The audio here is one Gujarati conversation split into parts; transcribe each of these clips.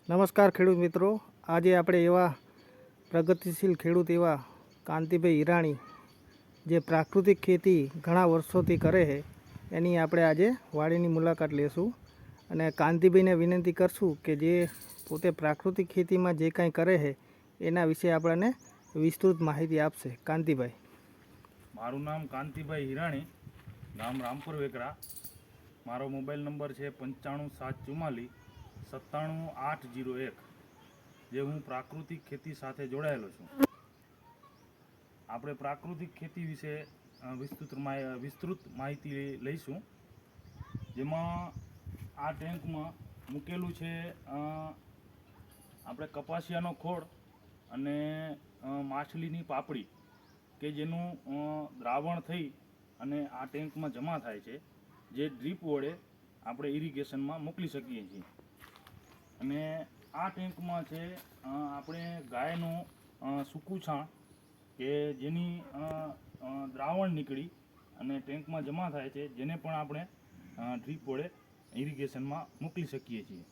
નમસ્કાર ખેડૂત મિત્રો, આજે આપણે એવા પ્રગતિશીલ ખેડૂત એવા કાંતિભાઈ હિરાણી જે પ્રાકૃતિક ખેતી ઘણા વર્ષોથી કરે છે એની આપણે આજે વાડીની મુલાકાત લેશું અને કાંતિભાઈને વિનંતી કરશું કે જે પોતે પ્રાકૃતિક ખેતીમાં જે કાંઈ કરે છે એના વિશે આપણને વિસ્તૃત માહિતી આપશે. કાંતિભાઈ. મારું નામ કાંતિભાઈ હિરાણી, ગામ રામપુર વેકરા. મારો મોબાઈલ નંબર છે 95 744 97 801, જે હું પ્રાકૃતિક ખેતી સાથે જોડાયેલો છું. આપણે પ્રાકૃતિક ખેતી વિશે વિસ્તૃત માહિતી લઈશું. જેમાં આ ટેન્કમાં મૂકેલું છે આપણે કપાસિયાનો ખોળ અને માછલીની પાપડી કે જેનું દ્રાવણ થઈ અને આ ટેન્કમાં જમા થાય છે, જે ડ્રીપ વડે આપણે ઇરિગેશનમાં મોકલી શકીએ છીએ. અને આ ટેન્કમાં છે આપણે ગાયનું સૂકું છાણ કે જેની દ્રાવણ નીકળી અને ટેન્કમાં જમા થાય છે, જેને પણ આપણે ડ્રીપ વડે ઇરિગેશનમાં મોકલી શકીએ છીએ.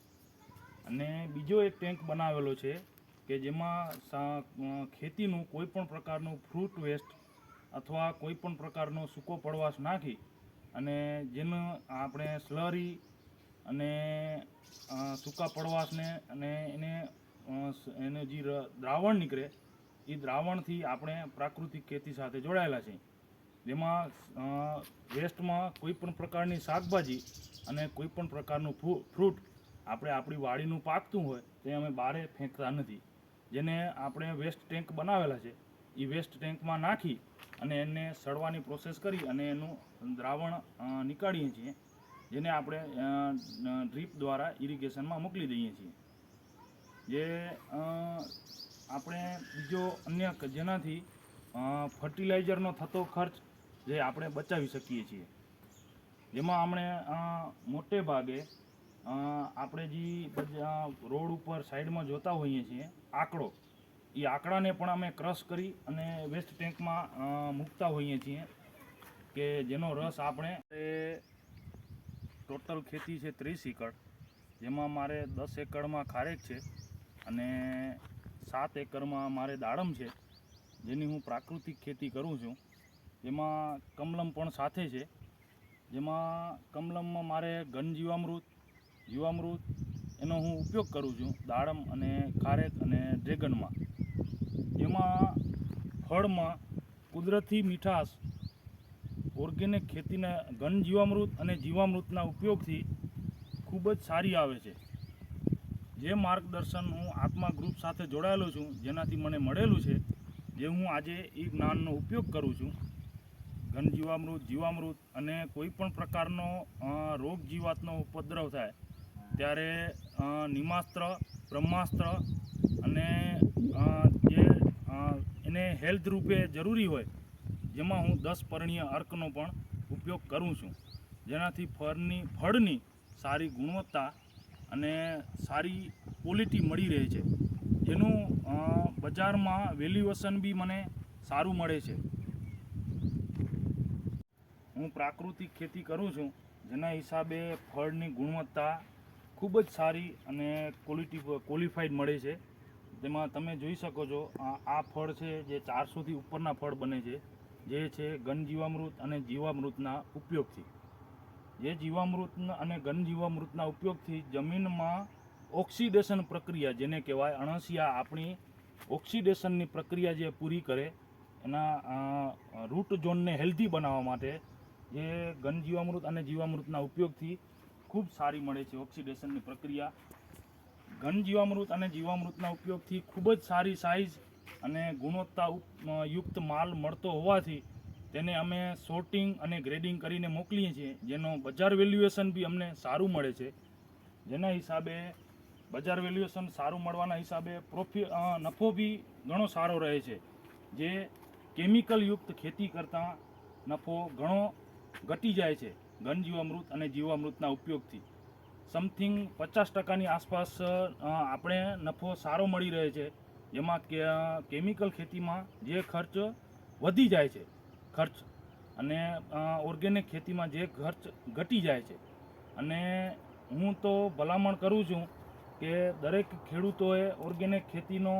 અને બીજો એક ટેન્ક બનાવેલો છે કે જેમાં ખેતીનું કોઈ પણ પ્રકારનું ફ્રૂટ વેસ્ટ અથવા કોઈ પણ પ્રકારનો સૂકો પડવાશ નાખી અને જેને આપણે સ્લરી અને સૂકા પડવાશને અને એને જે દ્રાવણ નીકળે એ દ્રાવણથી આપણે પ્રાકૃતિક ખેતી સાથે જોડાયેલા છીએ. જેમાં વેસ્ટમાં કોઈ પણ પ્રકારની શાકભાજી અને કોઈ પણ પ્રકારનું ફ્રૂટ આપણે આપણી વાડીનું પાકતું હોય તે અમે બહાર ફેંકતા નથી. જેને આપણે વેસ્ટ ટેન્ક બનાવેલા છે એ વેસ્ટ ટેન્કમાં નાખી અને એને સડવાની પ્રોસેસ કરી અને એનું દ્રાવણ નીકાળીએ છીએ, જેને આપણે ડ્રીપ દ્વારા ઇરિગેશનમાં મોકલી દઈએ છીએ. જે આપણે બીજો અન્ય જેનાથી ફર્ટિલાઇઝરનો થતો ખર્ચ જે આપણે બચાવી શકીએ છીએ. જેમાં આપણે મોટે ભાગે આપણે જે રોડ ઉપર સાઈડમાં જોતા હોઈએ છીએ આંકડો, એ આંકડાને પણ અમે ક્રશ કરી અને વેસ્ટ ટેન્કમાં મૂકતા હોઈએ છીએ કે જેનો રસ આપણે ટોટલ ખેતી છે 30 એકર, જેમાં મારે 10 એકરમાં ખારેક છે અને 7 એકરમાં મારે દાડમ છે, જેની હું પ્રાકૃતિક ખેતી કરું છું. જેમાં કમલમ પણ સાથે છે. જેમાં કમલમમાં મારે ઘન જીવામૃત એનો હું ઉપયોગ કરું છું દાડમ અને ખારેક અને ડ્રેગનમાં. જેમાં ફળમાં કુદરતી મીઠાશ ઓર્ગેનિક ખેતીના ઘન જીવામૃત અને જીવામૃતના ઉપયોગથી ખૂબ જ સારી આવે છે. જે માર્ગદર્શન હું આત્મા ગ્રુપ સાથે જોડાયેલો છું, જેનાથી મને મળેલું છે, જે હું આજે એ જ્ઞાનનો ઉપયોગ કરું છું. ઘન જીવામૃત અને કોઈ પણ પ્રકારનો રોગ જીવાતનો ઉપદ્રવ થાય ત્યારે નિમાસ્ત્ર, બ્રહ્માસ્ત્ર અને જે એને હેલ્થ રૂપે જરૂરી હોય, જેમાં હું 10 પરણીય અર્કનો પણ ઉપયોગ કરું છું. જેનાથી ફળની સારી ગુણવત્તા અને સારી ક્વોલિટી મળી રહે છે, જેનું બજારમાં વેલ્યુએશન બી મને સારું મળે છે. હું પ્રાકૃતિક ખેતી કરું છું, જેના હિસાબે ફળની ગુણવત્તા ખૂબ જ સારી અને ક્વોલિફાઈડ મળે છે. તેમાં તમે જોઈ શકો છો આ ફળ છે જે 400થી ઉપરના ફળ બને છે, જે છે ઘન જીવામૃત અને જીવામૃતના ઉપયોગથી. જે જીવામૃત અને ઘન જીવામૃતના ઉપયોગથી જમીનમાં ઓક્સિડેશન પ્રક્રિયા જેને કહેવાય, અણસિયા આપણી ઓક્સિડેશનની પ્રક્રિયા જે પૂરી કરે એના રૂટ ઝોનને હેલ્ધી બનાવવા માટે જે ઘન જીવામૃત અને જીવામૃતના ઉપયોગથી ખૂબ સારી મળે છે ઓક્સિડેશનની પ્રક્રિયા. ઘન જીવામૃત અને જીવામૃતના ઉપયોગથી ખૂબ જ સારી સાઇઝ અને ગુણવત્તા યુક્ત માલ મળતો હોવાથી તેને અમે સોર્ટિંગ અને ગ્રેડિંગ કરીને મોકલીએ છીએ, જેનો બજાર વેલ્યુએશન બી અમને સારું મળે છે. જેના હિસાબે બજાર વેલ્યુએશન સારું મળવાના હિસાબે નફો બી ઘણો સારો રહે છે. જે કેમિકલયુક્ત ખેતી કરતાં નફો ઘણો ઘટી જાય છે ઘન જીવામૃત અને જીવામૃતના ઉપયોગથી. સમથિંગ 50%ની આસપાસ આપણે નફો સારો મળી રહે છે. જેમાં કેમિકલ ખેતીમાં જે ખર્ચ વધી જાય છે અને ઓર્ગેનિક ખેતીમાં જે ખર્ચ ઘટી જાય છે. અને હું તો ભલામણ કરું છું કે દરેક ખેડૂતોએ ઓર્ગેનિક ખેતીનો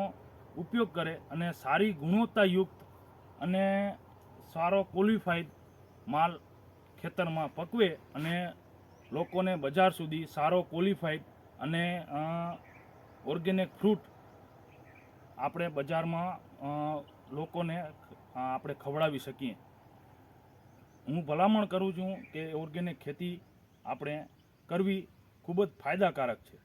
ઉપયોગ કરે અને સારી ગુણવત્તાયુક્ત અને સારો ક્વોલિફાઈડ માલ ખેતરમાં પકવે અને લોકોને બજાર સુધી સારો ક્વોલિફાઈડ અને ઓર્ગેનિક ફ્રૂટ આપણે બજારમાં લોકોને આપણે ખવડાવી શકીએ. હું ભલામણ કરું છું કે ઓર્ગેનિક ખેતી આપણે કરવી ખૂબ જ ફાયદાકારક છે.